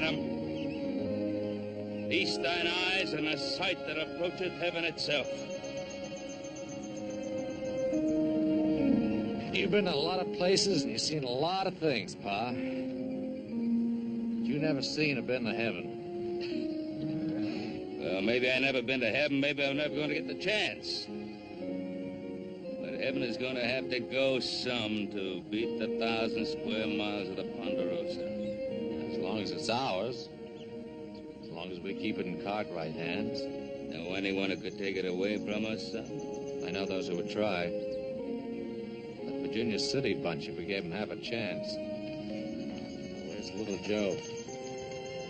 Adam. Feast thine eyes on a sight that approacheth heaven itself. You've been to a lot of places and you've seen a lot of things, Pa. But you never seen or been to heaven. Well, maybe I never been to heaven. Maybe I'm never going to get the chance. But heaven is going to have to go some to beat the 1,000 square miles of the Ponderosa. As long as it's ours. As long as we keep it in Cartwright hands. Know anyone who could take it away from us, son? I know those who would try. That Virginia City bunch, if we gave them half a chance. Where's little Joe?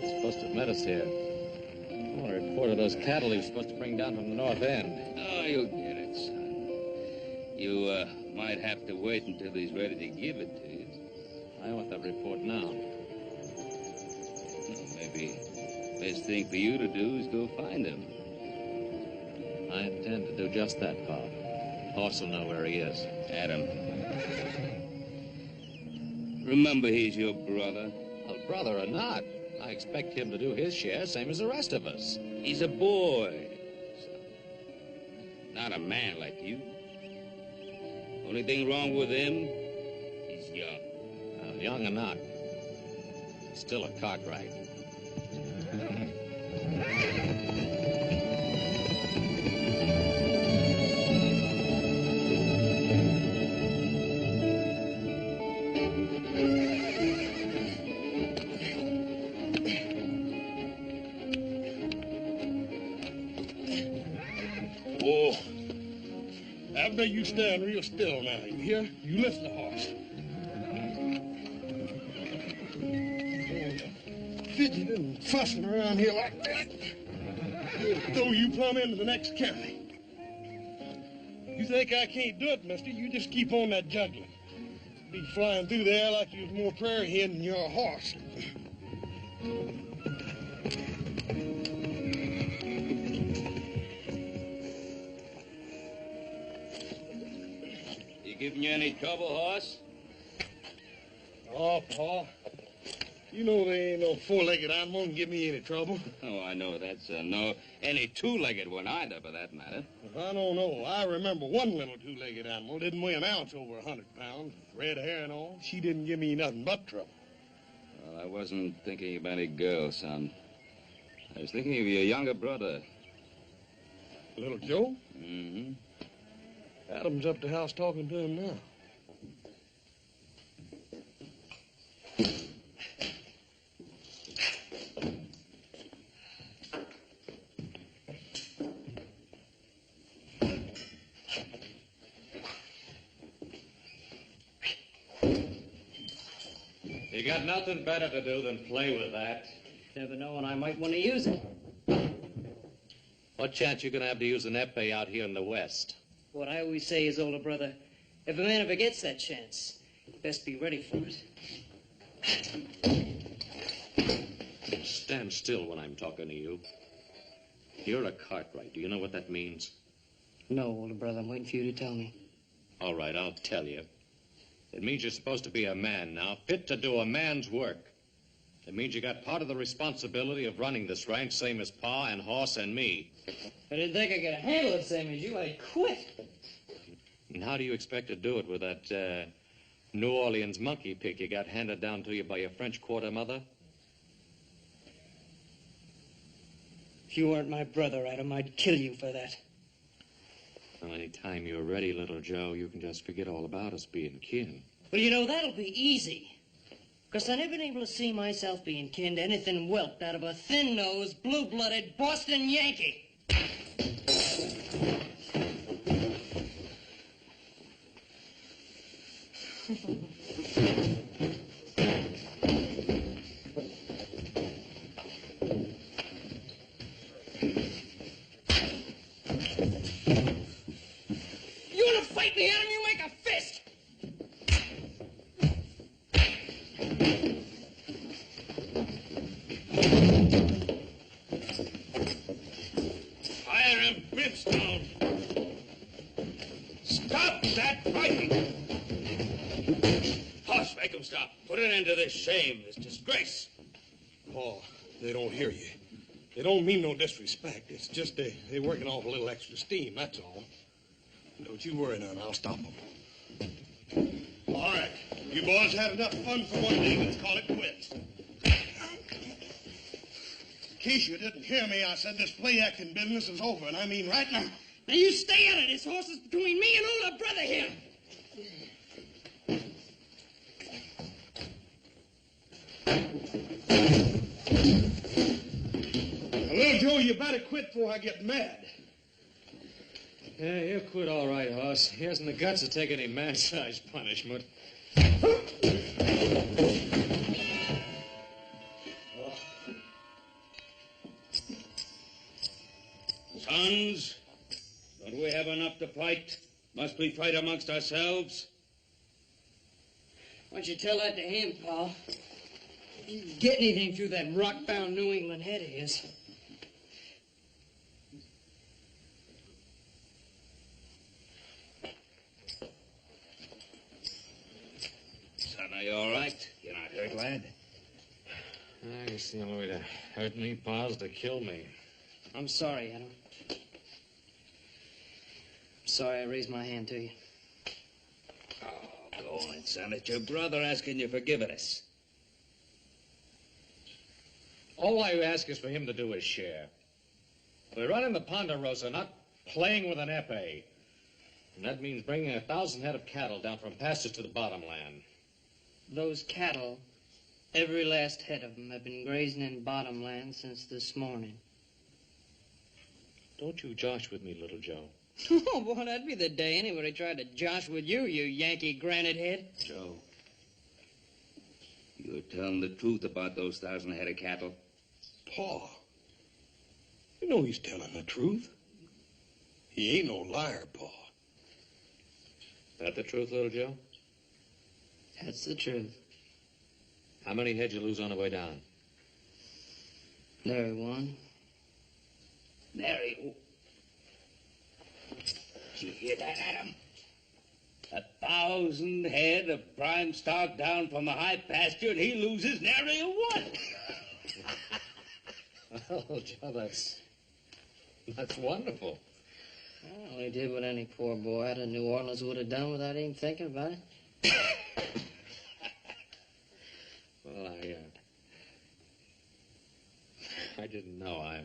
He's supposed to have met us here. I want to report of those cattle he was supposed to bring down from the north end. Oh, you'll get it, son. You might have to wait until he's ready to give it to you. I want that report now. Maybe the best thing for you to do is go find him. I intend to do just that, Pa. Horse will know where he is. Adam. Remember, he's your brother. Well, brother or not, I expect him to do his share, same as the rest of us. He's a boy, son. Not a man like you. Only thing wrong with him, he's young. Well, young or not, he's still a Cartwright. Oh, Abner, you stand real still now, you hear? You lift the horse. Fidgeting and fussing around here like that, it'll throw you plumb into the next county. You think I can't do it, mister? You just keep on that juggling. Be flying through there like you was more prairie hen than you're a horse. Giving you any trouble, horse? Oh, Pa. You know there ain't no four-legged animal can give me any trouble. Oh, I know that, son. No, any two-legged one either, for that matter. Well, I don't know. I remember one little two-legged animal didn't weigh an ounce over 100 pounds. Red hair and all. She didn't give me nothing but trouble. Well, I wasn't thinking of any girl, son. I was thinking of your younger brother. Little Joe? Mm-hmm. Adam's up the house talking to him now. You got nothing better to do than play with that. Never know when I might want to use it. What chance you gonna have to use an epee out here in the West? What I always say is, older brother, if a man ever gets that chance, he best be ready for it. Stand still when I'm talking to you. You're a Cartwright. Do you know what that means? No, older brother, I'm waiting for you to tell me. All right, I'll tell you. It means you're supposed to be a man now, fit to do a man's work. It means you got part of the responsibility of running this ranch, same as Pa and Horse and me. I didn't think I could handle it same as you. I'd quit. And how do you expect to do it with that New Orleans monkey pick you got handed down to you by your French quarter mother? If you weren't my brother, Adam, I'd kill you for that. Well, any time you're ready, little Joe, you can just forget all about us being kin. Well, you know, that'll be easy. Because I never been able to see myself being kin to anything whelped out of a thin-nosed, blue-blooded Boston Yankee. You want to fight me, Adam? You make a fist! Fire him, brimstone! Stop that fighting! Horse, make him stop. Put an end to this shame, this disgrace. Paul, they don't hear you. They don't mean no disrespect. It's just they're working off a little extra steam, that's all. Don't you worry none. I'll stop them. All right. You boys had enough fun for one day. Let's call it quits. In case you didn't hear me, I said this play-acting business is over, and I mean right now. Now you stay out of this, horse. It's between me and older brother here. Now, little Joe, you better quit before I get mad. Yeah, he'll quit all right, Hoss. He hasn't the guts to take any man-sized punishment. Sons, don't we have enough to fight? Must we fight amongst ourselves? Why don't you tell that to him, Paul? You can get anything through that rock-bound New England head of his. Son, are you all right? You're not hurt, lad? I guess the only way to hurt me, Pa, is to kill me. I'm sorry, Adam. I'm sorry I raised my hand to you. Oh, go on, son. It's your brother asking you for forgiveness. All I ask is for him to do his share. We're running the Ponderosa, not playing with an epee. And that means bringing 1,000 head of cattle down from pastures to the bottomland. Those cattle, every last head of them, have been grazing in bottomland since this morning. Don't you josh with me, little Joe. Oh, boy, that'd be the day anybody tried to josh with you, you Yankee granite head. Joe, you're telling the truth about those 1,000 head of cattle? Paul, you know he's telling the truth. He ain't no liar, Paul. That the truth, little Joe? That's the truth. How many head you lose on the way down? Nary one. Nary. Did you hear that, Adam? 1,000 head of prime stock down from the high pasture, and he loses nary a one. Oh, Joe, that's wonderful. I only did what any poor boy out of New Orleans would have done without even thinking about it. Well, I didn't know.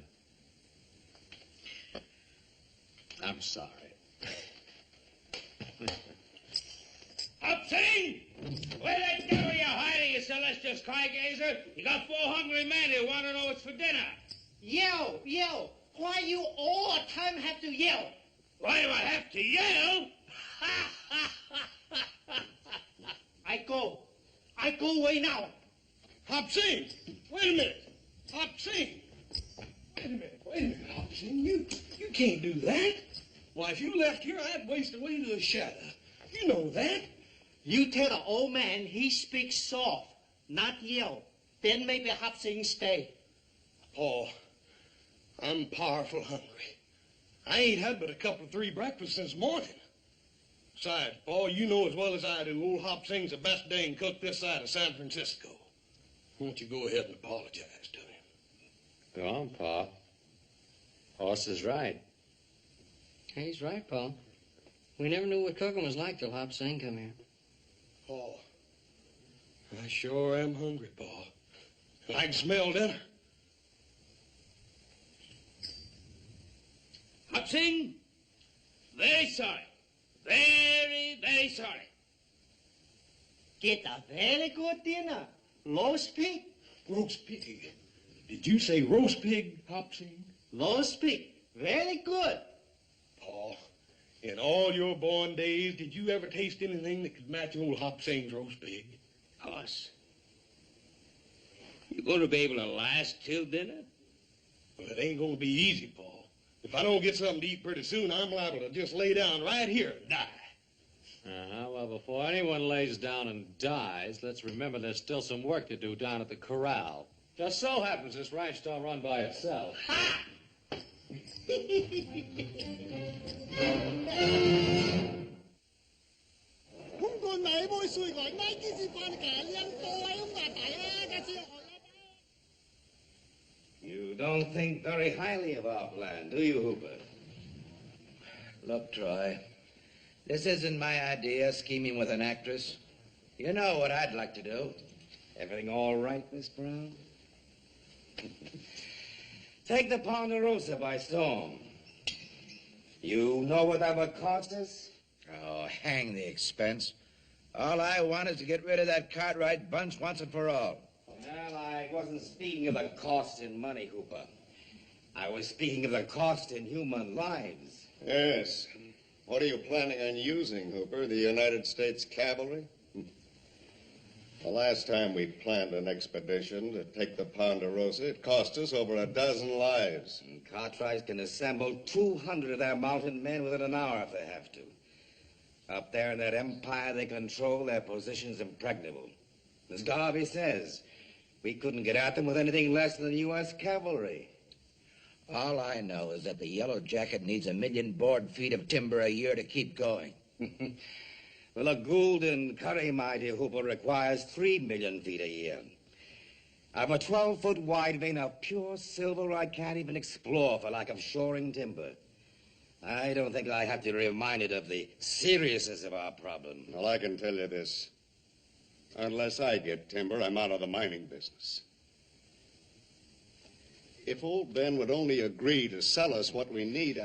I'm sorry. Upsing! Where the devil you hiding, you celestial sky-gazer? You got 4 hungry men who want to know what's for dinner. Yell, yell. Why you all the time have to yell? Why do I have to yell? I go away now. Hop Sing, wait a minute. Hop Sing. Wait a minute, Hop Sing. You can't do that. Why, if you left here, I'd waste away to the shadow. You know that. You tell the old man he speaks soft, not yell. Then maybe Hop Sing stay. Paul, I'm powerful hungry. I ain't had but a couple of 3 breakfasts since morning. Besides, Paul, you know as well as I do, old Hop Sing's the best dang cook this side of San Francisco. Won't you go ahead and apologize to him? Go on, Pa. Hoss is right. He's right, Paul. We never knew what cooking was like till Hop Sing come here. Paul, I sure am hungry, Paul. I can smell dinner. Upsing, very sorry. Very, very sorry. Get a very good dinner. Roast pig, Roast pig. Did you say roast pig, Hop Sing? roast pig. Very good. Paul, in all your born days, did you ever taste anything that could match old Hop Sing's roast pig? Hoss, you going to be able to last till dinner? Well, it ain't going to be easy, Paul. If I don't get something to eat pretty soon, I'm liable to just lay down right here and die. Well, before anyone lays down and dies, let's remember there's still some work to do down at the corral. Just so happens this ranch don't run by itself. don't think very highly of our plan, do you, Hooper? Look, Troy, this isn't my idea, scheming with an actress. You know what I'd like to do. Everything all right, Miss Brown? Take the Ponderosa by storm. You know what that would cost us? Oh, hang the expense. All I want is to get rid of that Cartwright bunch once and for all. Well, I wasn't speaking of the cost in money, Hooper. I was speaking of the cost in human lives. Yes. What are you planning on using, Hooper? The United States Cavalry? The last time we planned an expedition to take the Ponderosa, it cost us over a dozen lives. And Cartwright can assemble 200 of their mounted men within an hour if they have to. Up there in that empire they control, their position's impregnable. As Garvey says, we couldn't get at them with anything less than the U.S. cavalry. All I know is that the Yellow Jacket needs 1 million board feet of timber a year to keep going. Well, a Gould and Curry, my dear Hooper, requires 3 million feet a year. I have a 12-foot wide vein of pure silver I can't even explore for lack of shoring timber. I don't think I have to be reminded of the seriousness of our problem. Well, I can tell you this. Unless I get timber, I'm out of the mining business. If old Ben would only agree to sell us what we need,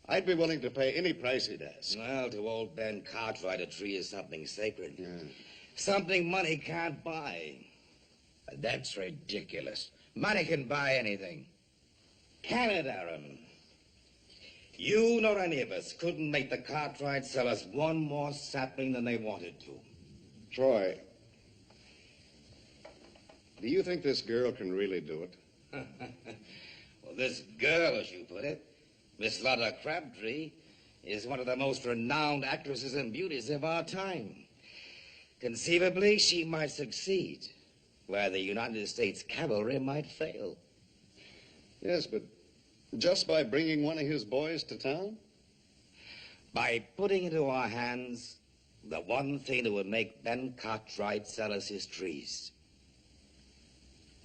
I'd be willing to pay any price he'd ask. Well, to old Ben Cartwright, a tree is something sacred. Yeah. Something money can't buy. That's ridiculous. Money can buy anything. Can it, Aaron? You nor any of us couldn't make the Cartwright sell us one more sapling than they wanted to. Troy, do you think this girl can really do it? Well, this girl, as you put it, Miss Lotta Crabtree, is one of the most renowned actresses and beauties of our time. Conceivably, she might succeed, where the United States cavalry might fail. Yes, but just by bringing one of his boys to town? By putting into our hands the one thing that would make Ben Cartwright sell us his trees.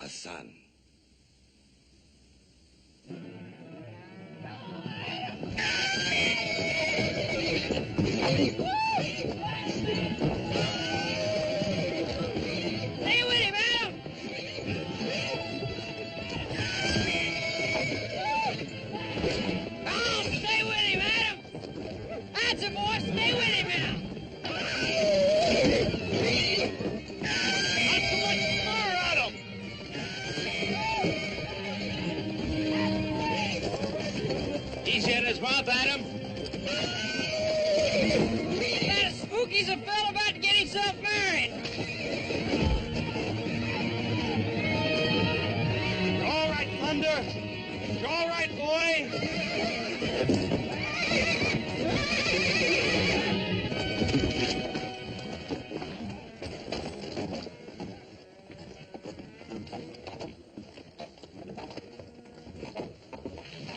A son. Stay with him, Adam! Oh, stay with him, Adam! That's it, boy. Stay with him now! Not so much fur, Adam! He's in his mouth, Adam. That spooky's a fella about to get himself married. You're all right, Thunder. You're all right, boy.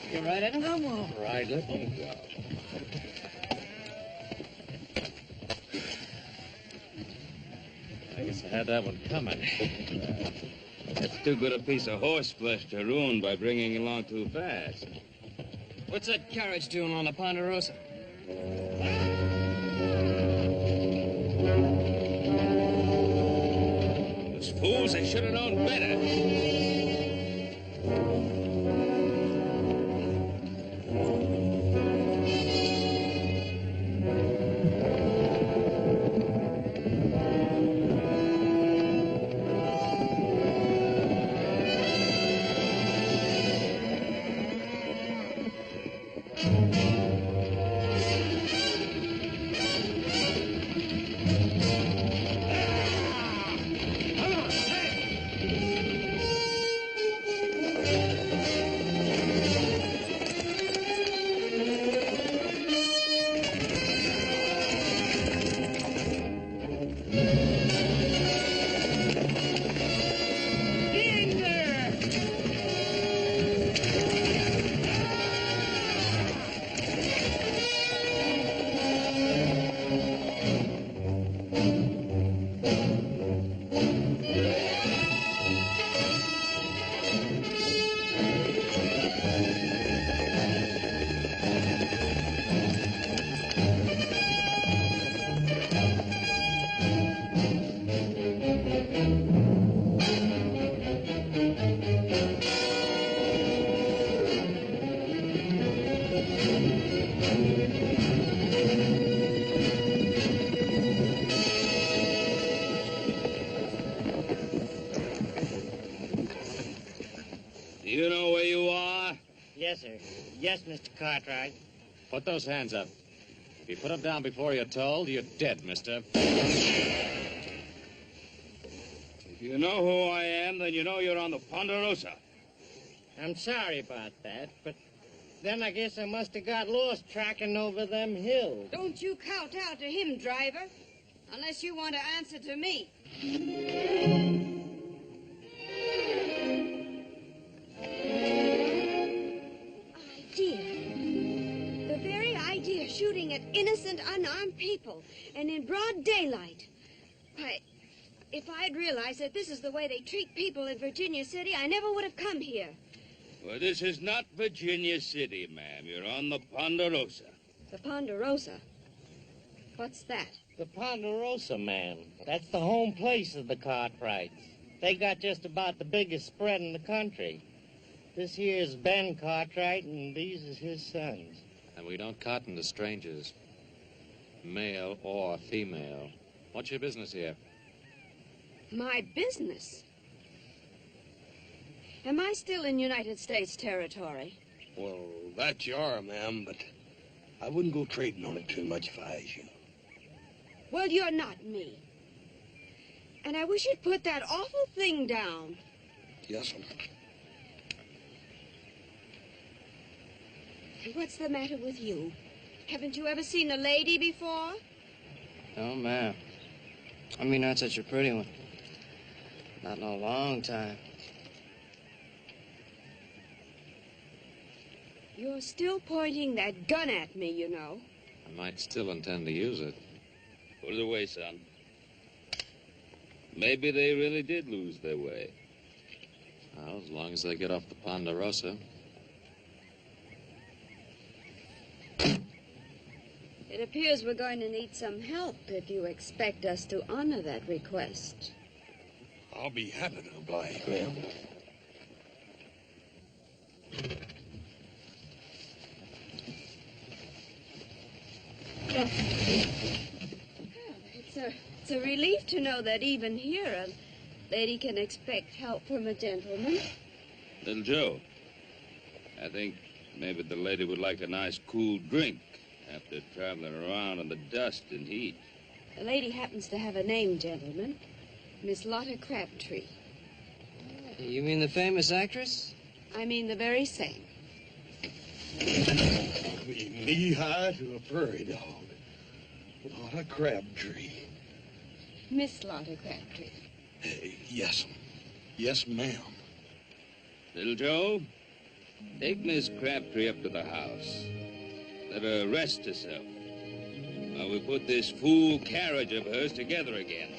You right, Adam? I'm all right. Let me go. I guess I had that one coming. That's too good a piece of horseflesh to ruin by bringing it along too fast. What's that carriage doing on the Ponderosa? Those fools, they should have known better. Do you know where you are? Yes, sir. Yes, Mr. Cartwright. Put those hands up. If you put them down before you're told, you're dead, mister. If you know who I am, then you know you're on the Ponderosa. I'm sorry about that, but then I guess I must have got lost tracking over them hills. Don't you kowtow to him, driver, unless you want to answer to me. The very idea of shooting at innocent, unarmed people, and in broad daylight. Why, if I'd realized that this is the way they treat people in Virginia City, I never would have come here. Well, this is not Virginia City, ma'am. You're on the Ponderosa. The Ponderosa? What's that? The Ponderosa, ma'am. That's the home place of the Cartwrights. They got just about the biggest spread in the country. This here's Ben Cartwright, and these is his sons. And we don't cotton to strangers, male or female. What's your business here? My business? Am I still in United States territory? Well, that you are, ma'am, but I wouldn't go trading on it too much if I was you. Well, you're not me. And I wish you'd put that awful thing down. Yes, ma'am. What's the matter with you? Haven't you ever seen a lady before? Oh, ma'am. I mean, not such a pretty one. Not in a long time. You're still pointing that gun at me, you know. I might still intend to use it. Put it away, son. Maybe they really did lose their way. Well, as long as they get off the Ponderosa. It appears we're going to need some help if you expect us to honor that request. I'll be happy to oblige, ma'am. It's a relief to know that even here a lady can expect help from a gentleman. Little Joe, I think maybe the lady would like a nice cool drink after traveling around in the dust and heat. The lady happens to have a name, gentlemen. Miss Lotta Crabtree. You mean the famous actress? I mean the very same. Be knee-high to a prairie dog. Not a Crabtree. Miss Lotta Crabtree. Yes. Yes, ma'am. Little Joe, take Miss Crabtree up to the house. Let her rest herself while we put this fool carriage of hers together again.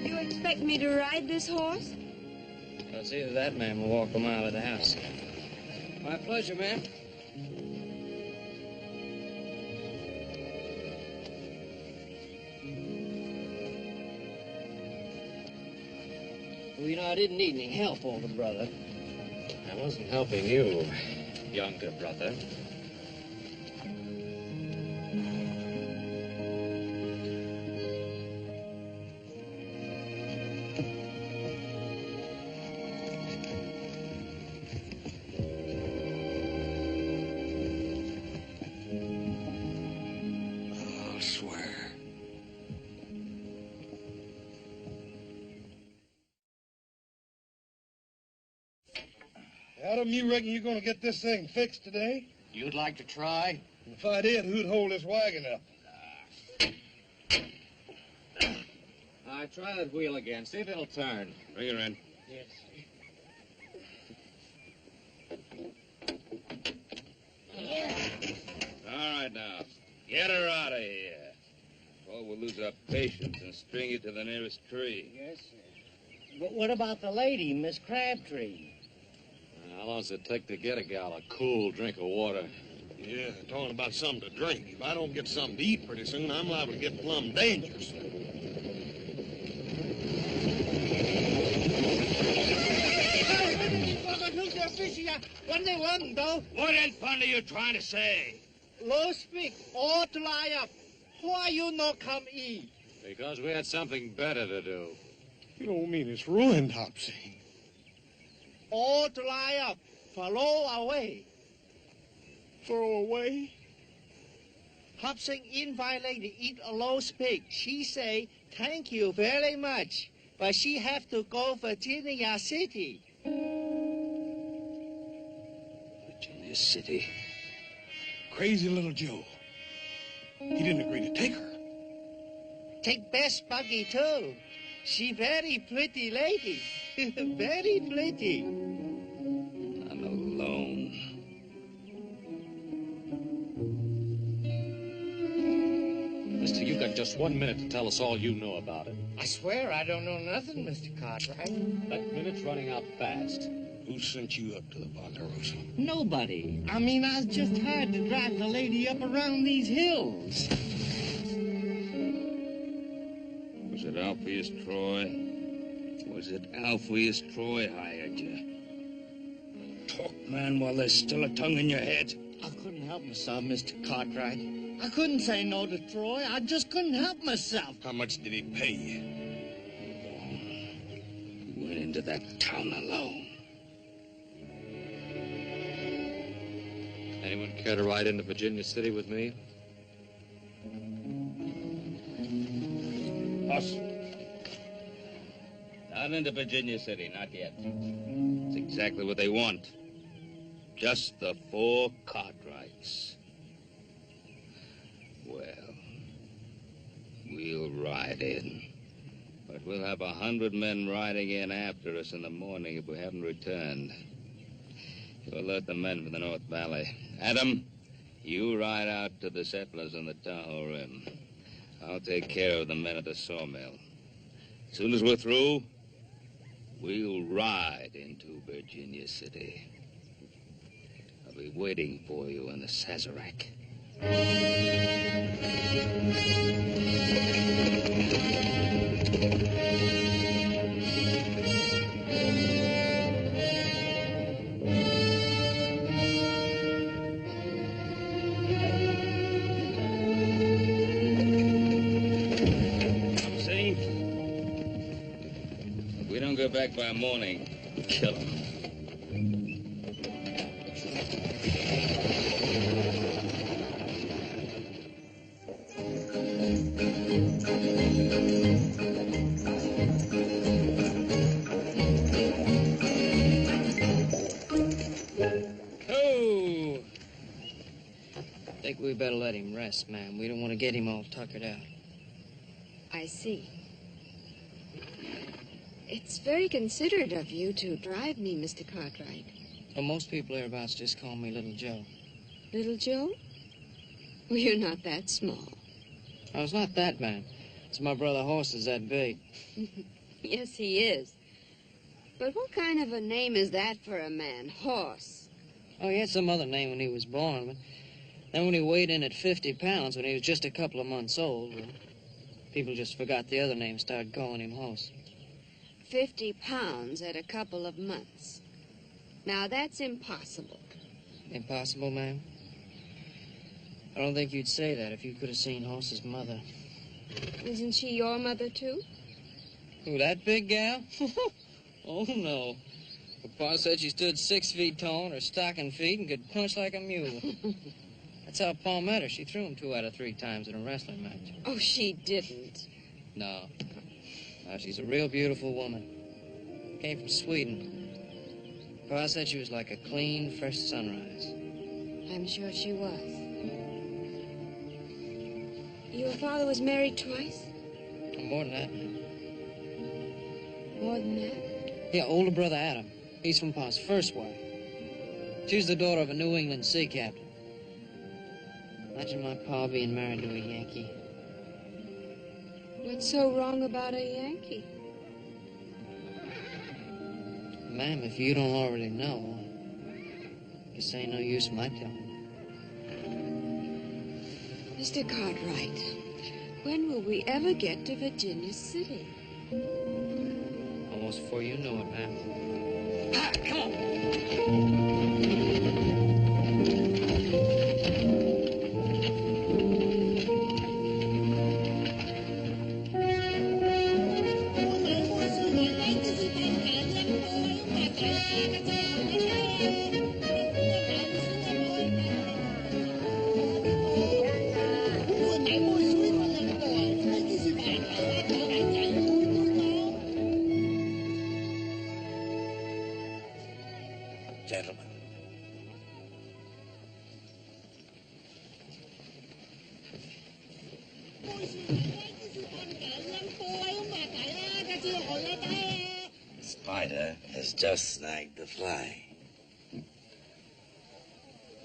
You expect me to ride this horse? Well, it's either that, ma'am, or walk a mile of the house. My pleasure, ma'am. Well, you know, I didn't need any help, older brother. I wasn't helping you, younger brother. I'll swear. Adam, you reckon you're going to get this thing fixed today? You'd like to try? If I did, who'd hold this wagon up? All right, try that wheel again. See if it'll turn. Bring her in. Yes. All right, now. Get her out of here. Or we'll lose our patience and string you to the nearest tree. Yes, sir. But what about the lady, Miss Crabtree? How long does it take to get a gal a cool drink of water? Yeah, talking about something to drink. If I don't get something to eat pretty soon, I'm liable to get plumb dangerous. What in fun are you trying to say? Low speak, all to lie up. Why you no come eat? Because we had something better to do. You don't mean it's ruined, Hopsy. All to lie up, follow away. Throw away? Hopsing invite lady eat a roast pig. She say, thank you very much, but she have to go Virginia City. Virginia City. Crazy little Joe. He didn't agree to take her. Take best buggy too. She very pretty lady. Very pretty. I'm alone. Mister, you got just 1 minute to tell us all you know about it. I swear I don't know nothing, Mr. Cartwright. That minute's running out fast. Who sent you up to the Bonanza? Nobody. I mean, I was just hired to drive the lady up around these hills. Was it Alpheus Troy? Was it Alpheus Troy hired you? Talk, man, while there's still a tongue in your head. I couldn't help myself, Mr. Cartwright. I couldn't say no to Troy. I just couldn't help myself. How much did he pay you? You went into that town alone. Anyone care to ride into Virginia City with me? Us. Not into Virginia City, not yet. It's exactly what they want. Just the 4 Cartwrights. Well, we'll ride in. But we'll have 100 men riding in after us in the morning if we haven't returned. You alert the men from the North Valley. Adam, you ride out to the settlers on the Tahoe Rim. I'll take care of the men at the sawmill. As soon as we're through, we'll ride into Virginia City. I'll be waiting for you in the Sazerac. If we don't go back by morning, kill him. Oh! Think we better let him rest, ma'am. We don't want to get him all tuckered out. I see. It's very considerate of you to drive me, Mr. Cartwright. Well, most people hereabouts just call me Little Joe. Little Joe? Well, you're not that small. I was not that, ma'am. It's my brother Horse is that big. Yes, he is. But what kind of a name is that for a man? Horse. Oh, he had some other name when he was born, but then when he weighed in at 50 pounds, when he was just a couple of months old, well, people just forgot the other name and started calling him Horse. 50 pounds at a couple of months. Now, that's impossible. Impossible, ma'am? I don't think you'd say that if you could have seen Horse's mother. Isn't she your mother, too? Who, that big gal? Oh, no. Papa said she stood 6 feet tall on her stocking feet and could punch like a mule. That's how Pa met her. She threw him 2 out of 3 times in a wrestling match. Oh, she didn't. No. No, she's a real beautiful woman. Came from Sweden. Pa said she was like a clean, fresh sunrise. I'm sure she was. Your father was married twice? More than that, ma'am. More than that? Yeah, older brother Adam. He's from Pa's first wife. She's the daughter of a New England sea captain. Imagine my pa being married to a Yankee. What's so wrong about a Yankee? Ma'am, if you don't already know, this ain't no use my telling. Mr. Cartwright, when will we ever get to Virginia City? Almost before you know it, ma'am. Ah, come on. gentlemen. The spider has just snagged the fly.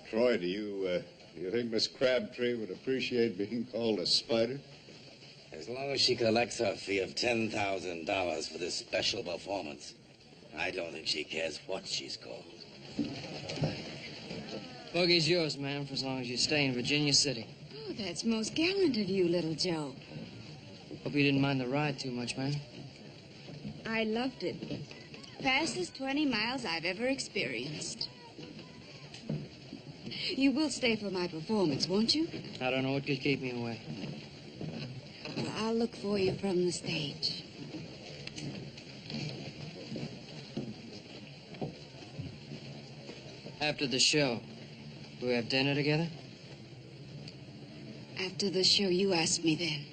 Troy, do you think Miss Crabtree would appreciate being called a spider? As long as she collects her fee of $10,000 for this special performance, I don't think she cares what she's called. Buggy's yours, ma'am, for as long as you stay in Virginia City. Oh, that's most gallant of you, little Joe. Hope you didn't mind the ride too much, ma'am. I loved it. Fastest 20 miles I've ever experienced. You will stay for my performance, won't you? I don't know what could keep me away. Well, I'll look for you from the stage. After the show, do we have dinner together? After the show, you ask me then.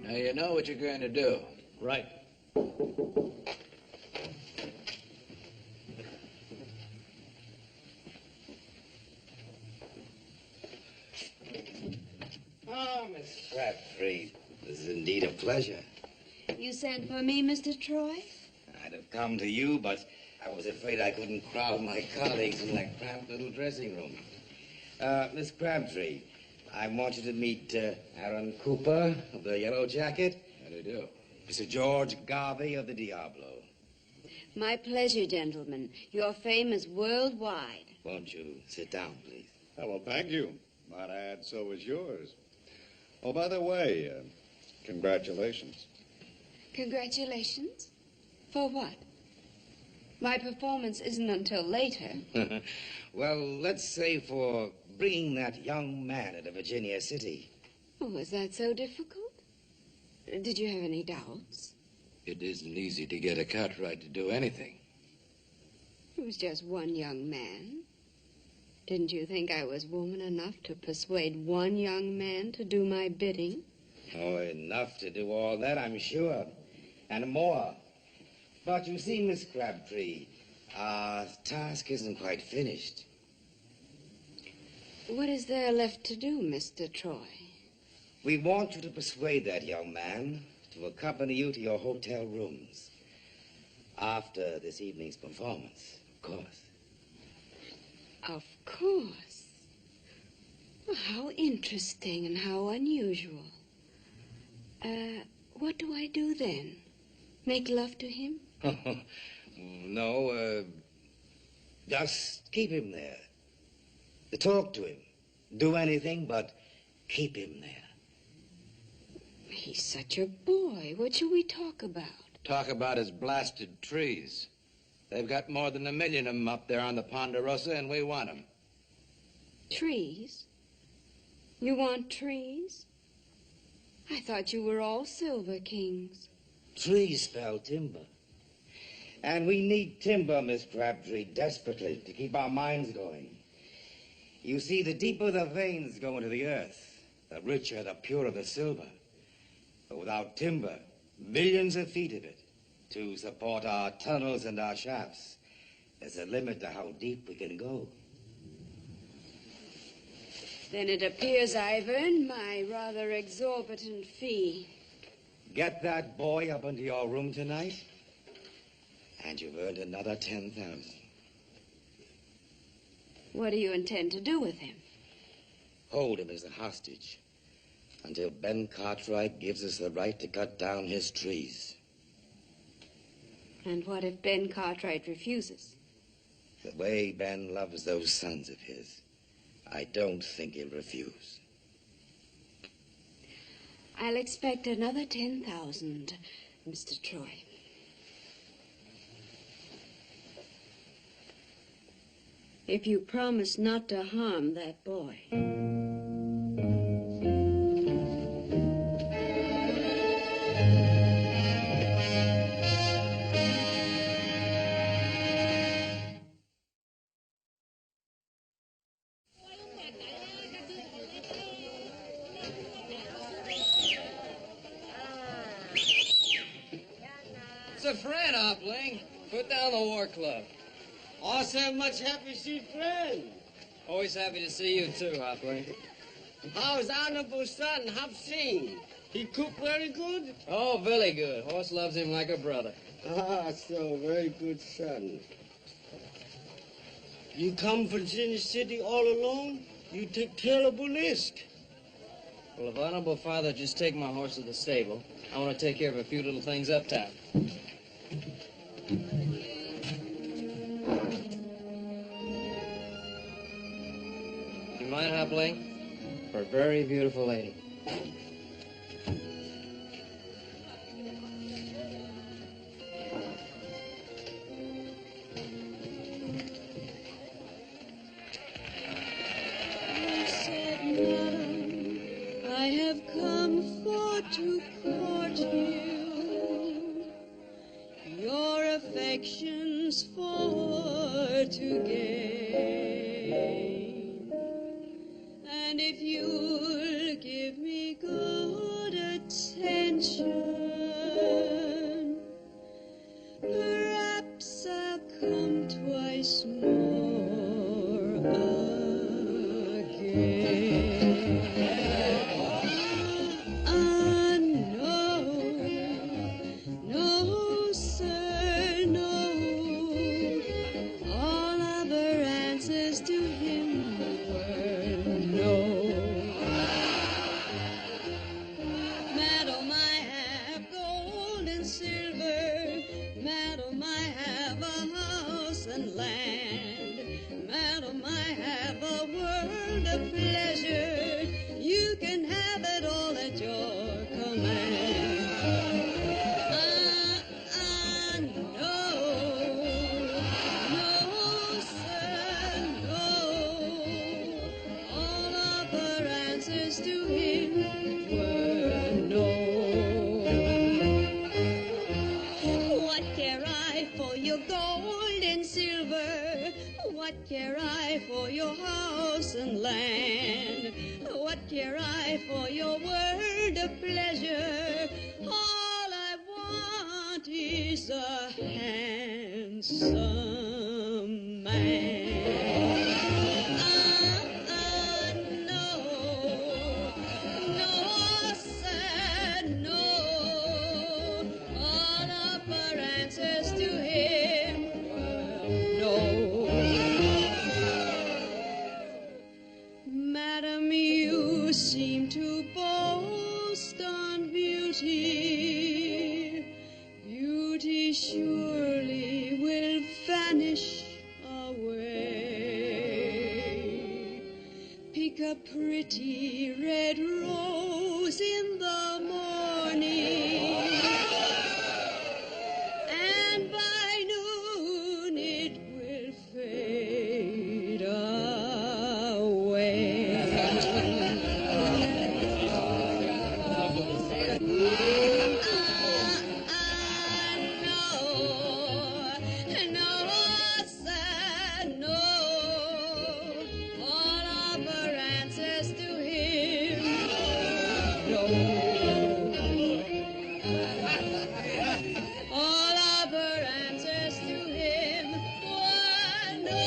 Now you know what you're going to do. Right. Oh, Miss Crabtree, this is indeed a pleasure. You sent for me, Mr. Troy? I'd have come to you, but I was afraid I couldn't crowd my colleagues in that cramped little dressing room. Miss Crabtree, I want you to meet Aaron Cooper of the Yellow Jacket. How do you do? Mr. George Garvey of the Diablo. My pleasure, gentlemen. Your fame is worldwide. Won't you sit down, please? Oh, well, thank you. Might add, so is yours. Oh, by the way, congratulations. Congratulations? For what? My performance isn't until later. Well, let's say for bringing that young man into Virginia City. Oh, is that so difficult? Did you have any doubts? It isn't easy to get a Cartwright to do anything. It was just one young man. Didn't you think I was woman enough to persuade one young man to do my bidding? Oh, enough to do all that, I'm sure. And more. But you see, Miss Crabtree, our task isn't quite finished. What is there left to do, Mr. Troy? We want you to persuade that young man to accompany you to your hotel rooms. After this evening's performance, of course. Of course. Well, how interesting and how unusual. What do I do then? Make love to him? No, just keep him there. Talk to him. Do anything but keep him there. He's such a boy. What shall we talk about? Talk about his blasted trees. They've got more than 1 million of them up there on the Ponderosa, and we want them. Trees? You want trees? I thought you were all Silver Kings. Trees spell timber. And we need timber, Miss Crabtree, desperately, to keep our minds going. You see, the deeper the veins go into the earth, the richer, the purer the silver. But without timber, millions of feet of it, to support our tunnels and our shafts, there's a limit to how deep we can go. Then it appears I've earned my rather exorbitant fee. Get that boy up into your room tonight, and you've earned another 10,000. What do you intend to do with him? Hold him as a hostage until Ben Cartwright gives us the right to cut down his trees. And what if Ben Cartwright refuses? The way Ben loves those sons of his, I don't think he'll refuse. I'll expect another 10,000, Mr. Troy. If you promise not to harm that boy. It's a friend, Hopling. Put down the war club. Also much happy to see friend. Always happy to see you too, Hopling. How's honorable son, Hop Sing? He cook very good? Oh, very good. Horse loves him like a brother. Ah, so very good son. You come from Virginia City all alone? You take terrible risk. Well, if honorable father just take my horse to the stable, I want to take care of a few little things uptown. You mind, Hopling? For a very beautiful lady. I have come for to court you, your affections for to gain, and if you'll give me good attention, perhaps I'll come twice more again. No, sir, no. All other answers to him were no. Madam, I have gold and silver. Madam, I have a house and land. Madam, I have a world of pleasure. You can have it all at your command. No, sir, no. All other answers to him were no. What care I for your gold and silver? What care I for your house and land? What care I for your word of pleasure? All I want is a handsome man. No, sir, no. All upper answers to him were no. Madam, you seem to boast on beauty. Beauty surely will vanish away. Pick a pretty red rose in the morning, and by noon it will fade away. No, sir, no. All other answers to him, no. All other answers to him were no.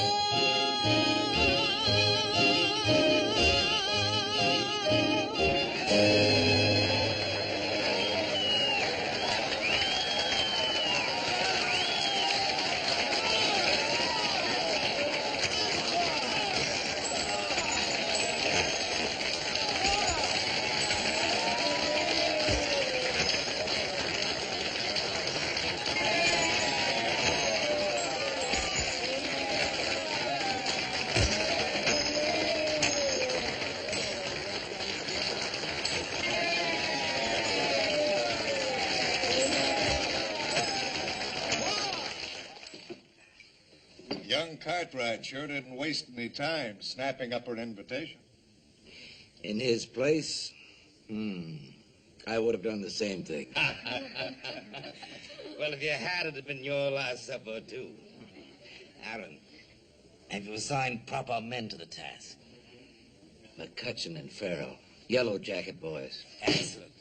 Young Cartwright sure didn't waste any time snapping up her invitation. In his place, I would have done the same thing. Well, if you had, it'd have been your last supper, too. Aaron, have you assigned proper men to the task? McCutcheon and Farrell, Yellow Jacket boys. Excellent.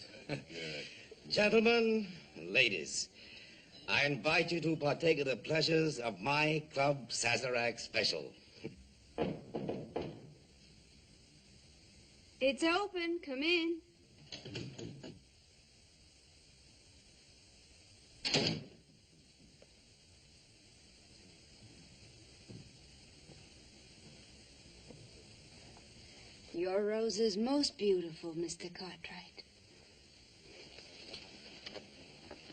Gentlemen, ladies, I invite you to partake of the pleasures of my Club Sazerac Special. It's open. Come in. Your rose is most beautiful, Mr. Cartwright.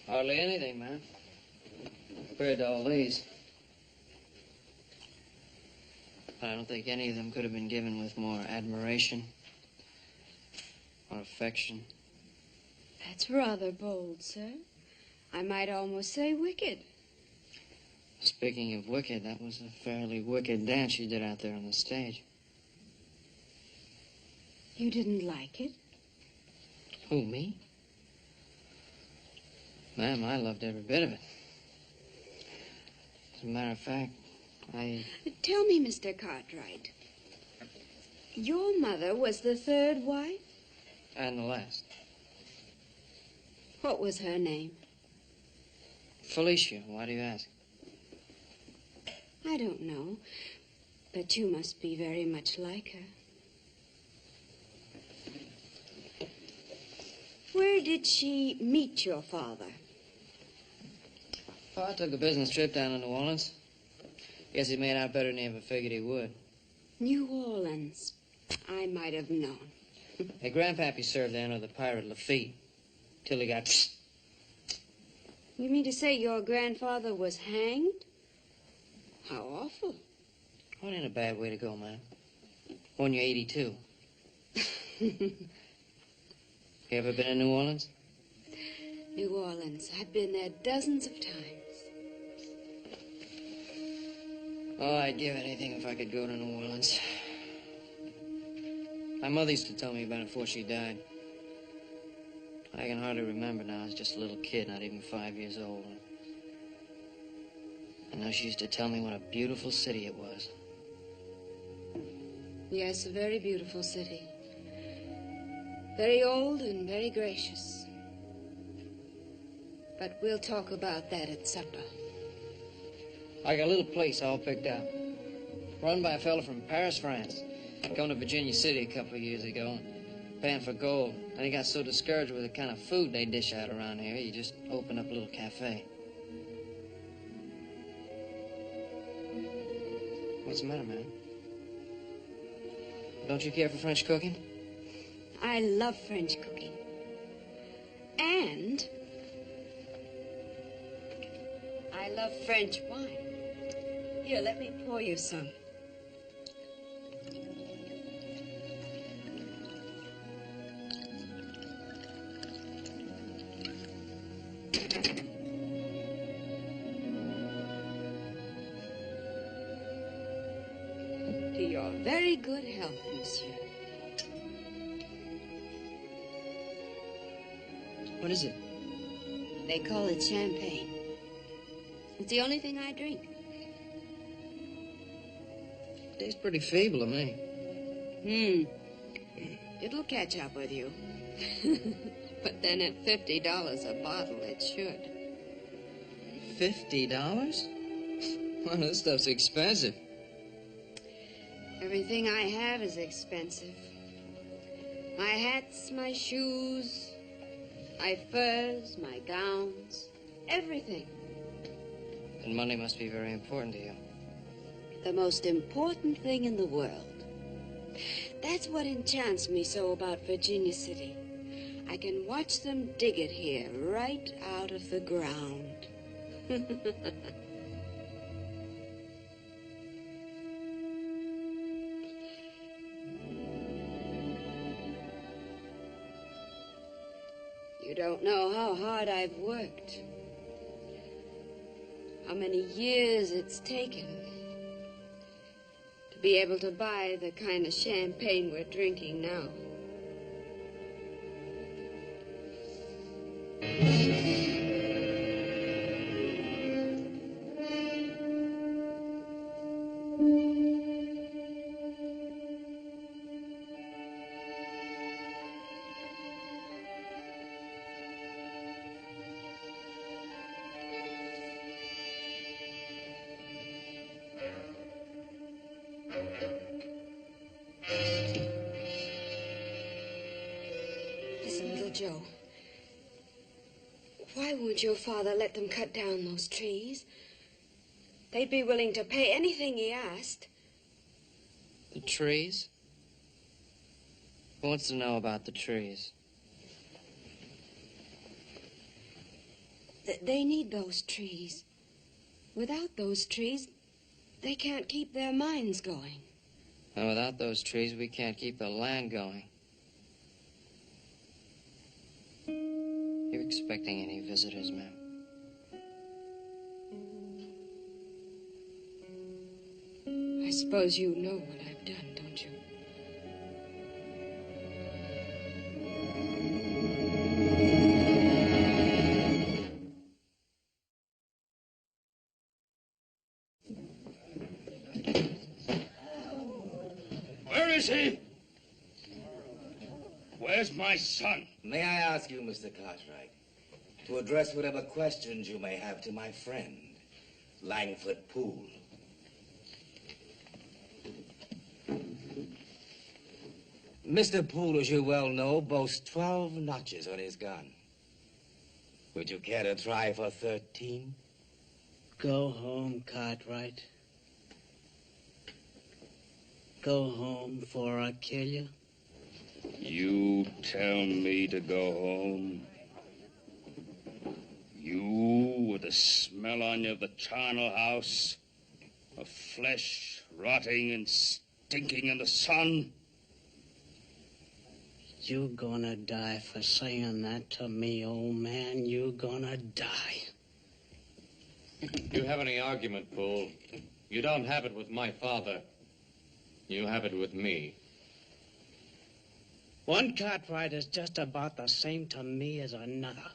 Hardly anything, ma'am. Compared to all these. I don't think any of them could have been given with more admiration or affection. That's rather bold, sir. I might almost say wicked. Speaking of wicked, that was a fairly wicked dance you did out there on the stage. You didn't like it? Who, me? Ma'am, I loved every bit of it. As a matter of fact, Tell me, Mr. Cartwright, your mother was the third wife? And the last. What was her name? Felicia, why do you ask? I don't know, but you must be very much like her. Where did she meet your father? I took a business trip down to New Orleans. Guess he made out better than he ever figured he would. New Orleans. I might have known. Hey, Grandpappy served there under the pirate Lafitte till he got... You mean to say your grandfather was hanged? How awful. Well, it ain't a bad way to go, man. When you're 82. You ever been in New Orleans? New Orleans. I've been there dozens of times. Oh, I'd give anything if I could go to New Orleans. My mother used to tell me about it before she died. I can hardly remember now. I was just a little kid, not even 5 years old. I know she used to tell me what a beautiful city it was. Yes, a very beautiful city. Very old and very gracious. But we'll talk about that at supper. I got a little place all picked out. Run by a fella from Paris, France. Come to Virginia City a couple of years ago, paying for gold. And he got so discouraged with the kind of food they dish out around here, he just opened up a little cafe. What's the matter, man? Don't you care for French cooking? I love French cooking. And I love French wine. Here, let me pour you some. To your very good health, monsieur. What is it? They call it champagne. It's the only thing I drink. Tastes pretty feeble to me. It'll catch up with you. But then at $50 a bottle, it should. $50? Well, this stuff's expensive. Everything I have is expensive. My hats, my shoes, my furs, my gowns, everything. And money must be very important to you. The most important thing in the world. That's what enchants me so about Virginia City. I can watch them dig it here, right out of the ground. You don't know how hard I've worked. How many years it's taken to be able to buy the kind of champagne we're drinking now. Joe. Why won't your father let them cut down those trees? They'd be willing to pay anything he asked. The trees? Who wants to know about the trees? They need those trees. Without those trees, they can't keep their mines going. And without those trees, we can't keep the land going. You expecting any visitors, ma'am? I suppose you know what I've done, don't you? Where is he? Where's my son? May I ask you, Mr. Cartwright, to address whatever questions you may have to my friend, Langford Poole. Mr. Poole, as you well know, boasts 12 notches on his gun. Would you care to try for 13? Go home, Cartwright. Go home before I kill you. You tell me to go home? You with the smell on you of the charnel house, of flesh rotting and stinking in the sun? You gonna die for saying that to me, old man. You gonna die. You have any argument, Poole? You don't have it with my father. You have it with me. One Cartwright is just about the same to me as another.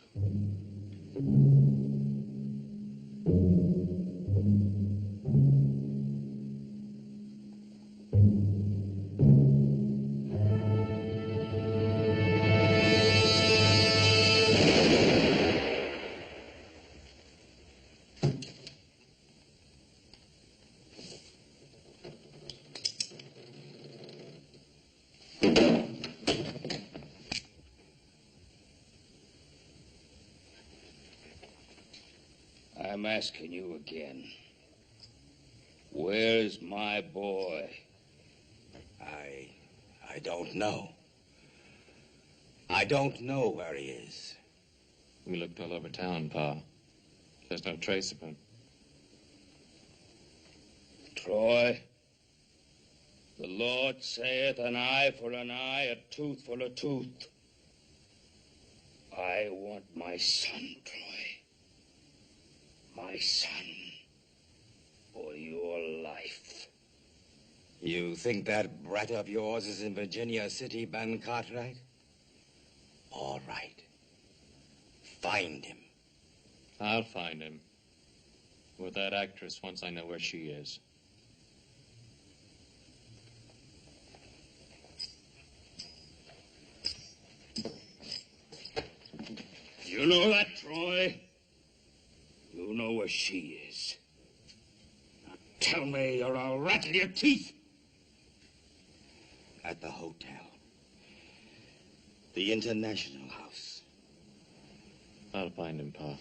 I'm asking you again. Where's my boy? I don't know. I don't know where he is. We looked all over town, Pa. There's no trace of him. Troy, the Lord saith, an eye for an eye, a tooth for a tooth. I want my son, Troy. My son. For your life. You think that brat of yours is in Virginia City, Ben Cartwright? All right. Find him. I'll find him. With that actress once I know where she is. You know that, Troy? You know where she is. Now tell me or I'll rattle your teeth. At the hotel. The International House. I'll find him, Pa.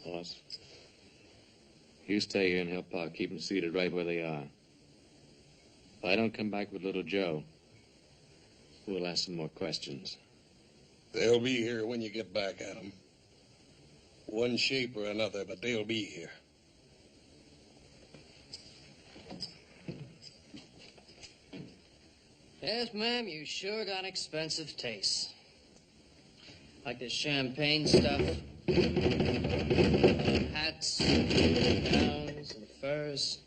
Boss, you stay here and help Pa keep them seated right where they are. If I don't come back with little Joe, we'll ask some more questions. They'll be here when you get back at them. One shape or another, but they'll be here. Yes, ma'am, you sure got expensive tastes. Like the champagne stuff. Hats, gowns, and furs.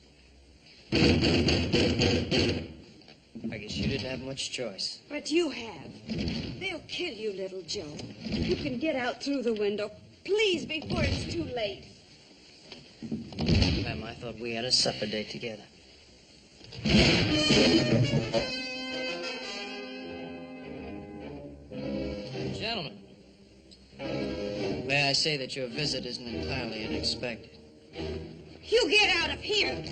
I guess you didn't have much choice. But you have. They'll kill you, little Joe. You can get out through the window. Please, before it's too late. Ma'am, I thought we had a supper date together. Gentlemen, may I say that your visit isn't entirely unexpected. You get out of here.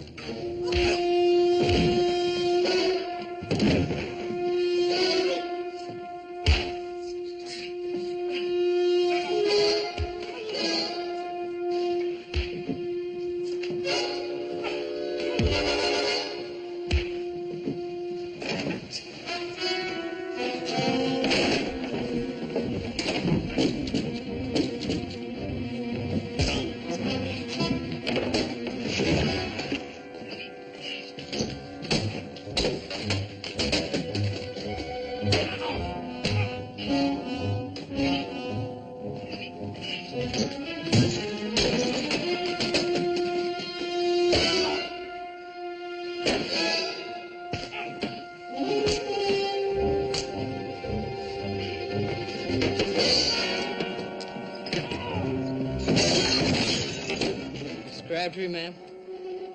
Crabtree, ma'am,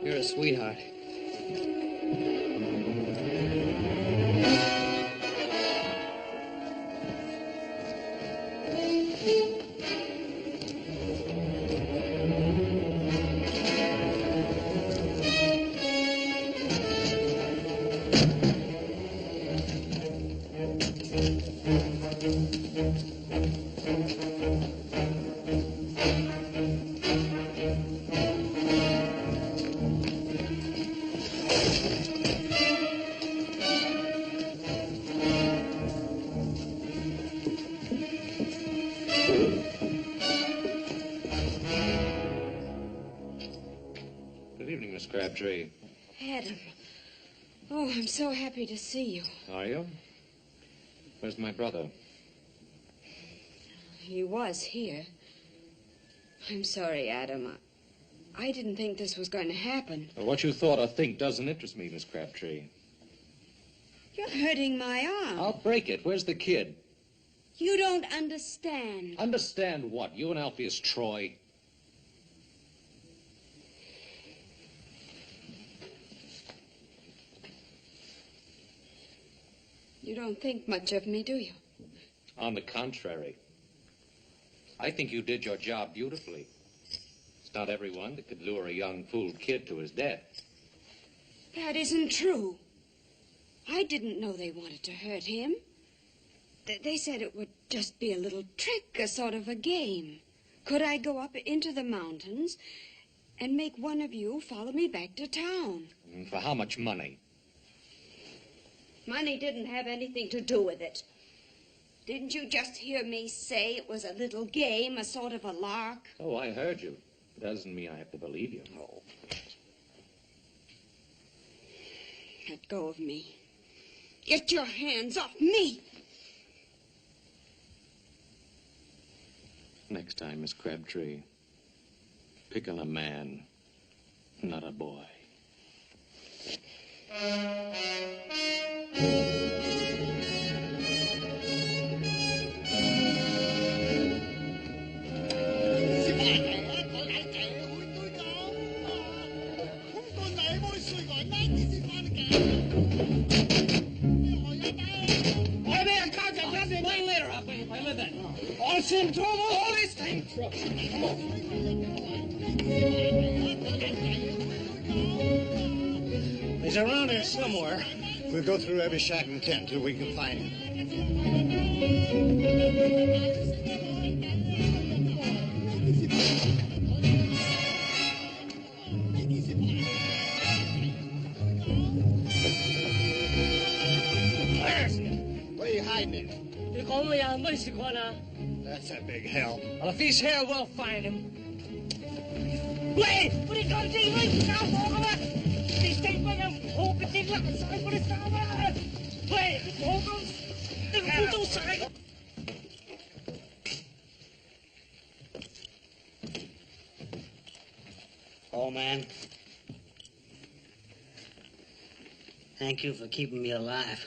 you're a sweetheart. Good evening, Miss Crabtree. Adam. Oh, I'm so happy to see you. Are you? Where's my brother? He was here. I'm sorry, Adam. I didn't think this was going to happen. Well, what you thought or think doesn't interest me, Miss Crabtree. You're hurting my arm. I'll break it. Where's the kid? You don't understand. Understand what? You and Alpheus Troy? You don't think much of me, do you? On the contrary. I think you did your job beautifully. It's not everyone that could lure a young, fooled kid to his death. That isn't true. I didn't know they wanted to hurt him. They said it would just be a little trick, a sort of a game. Could I go up into the mountains and make one of you follow me back to town? For how much money? Money didn't have anything to do with it. Didn't you just hear me say it was a little game, a sort of a lark? Oh, I heard you. Doesn't mean I have to believe you. Oh. Let go of me. Get your hands off me! Next time, Miss Crabtree, pick on a man, not a boy. He's around here somewhere. We'll go through every shack and tent till we can find him. Where are you hiding him? That's that big hell. Well, if he's here, we'll find him. Wait! What are you going to do? Wait! Now, walk over! These things are going to hold the thing up inside for the summer! Wait! Hold on! Hold on, side! Oh, man. Thank you for keeping me alive.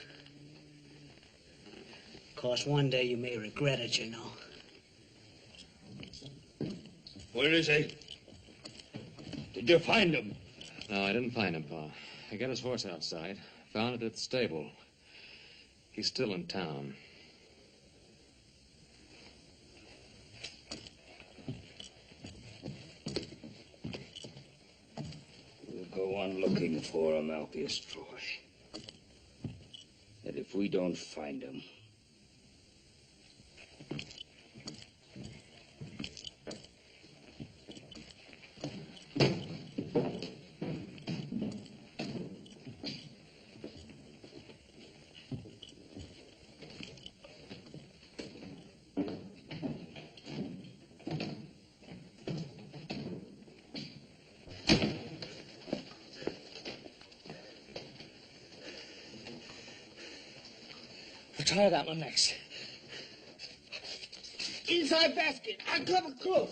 Of course, one day you may regret it, you know. Where is he? Did you find him? No, I didn't find him, Pa. I got his horse outside. Found it at the stable. He's still in town. We'll go on looking for him, Alpheus Troy. And if we don't find him, I'll try that one next. Inside basket. I cover close.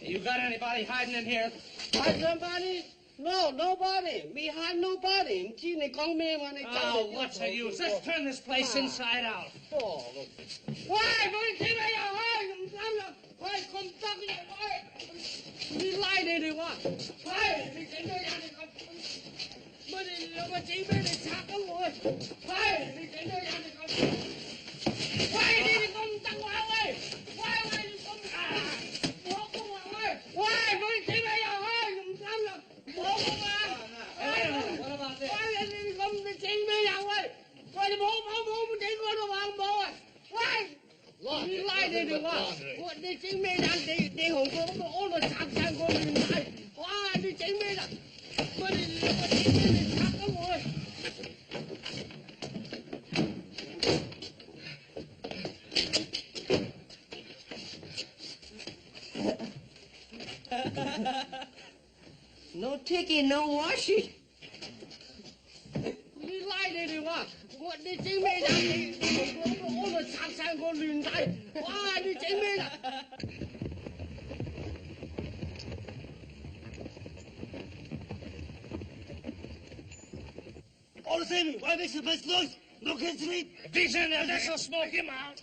You got anybody hiding in here? Hide somebody? No, nobody. Me hide nobody. Oh, what's the use? Let's turn this place inside out. Why? We lied anyone. Why? No taking, no washing. We lied anyone. What did you mean? All the tracks are going to die. Why did you mean? All the same, why makes the best noise? No can sleep. If he's in there, this will smoke him out.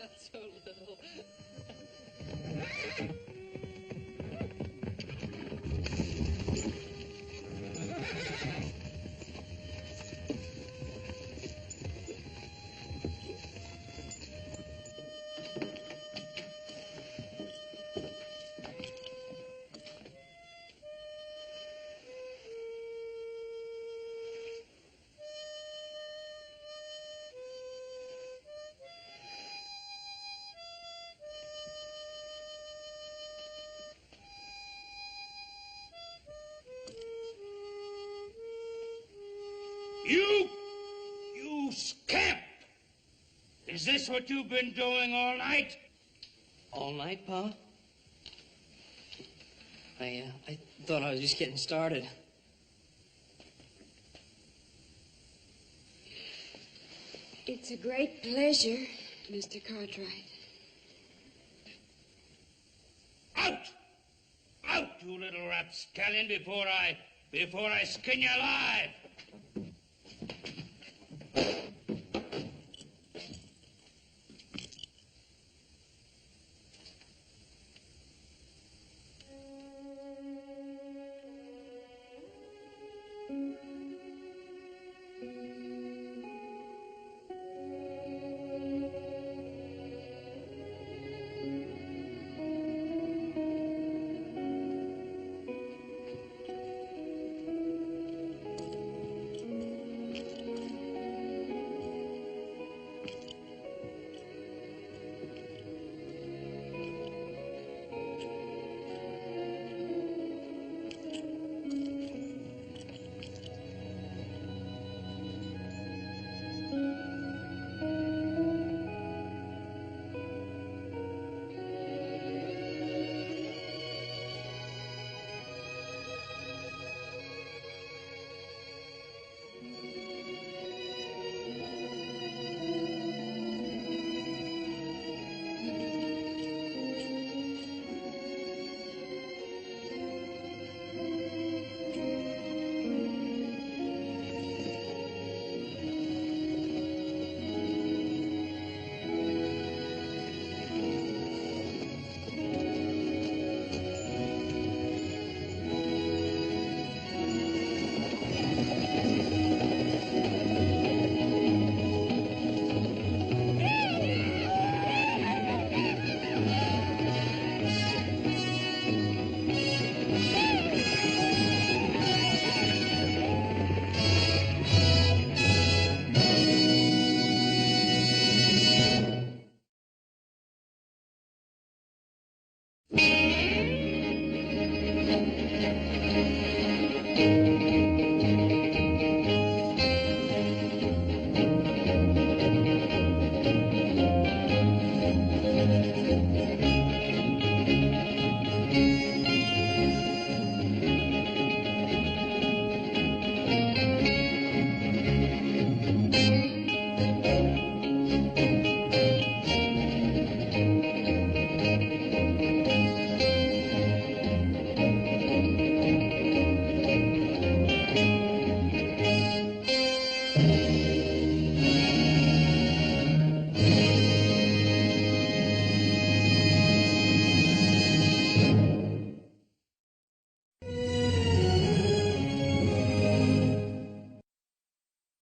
That's so little. You scamp! Is this what you've been doing all night? All night, Pa? I thought I was just getting started. It's a great pleasure, Mr. Cartwright. Out! Out, you little rapscallion, before I skin you alive!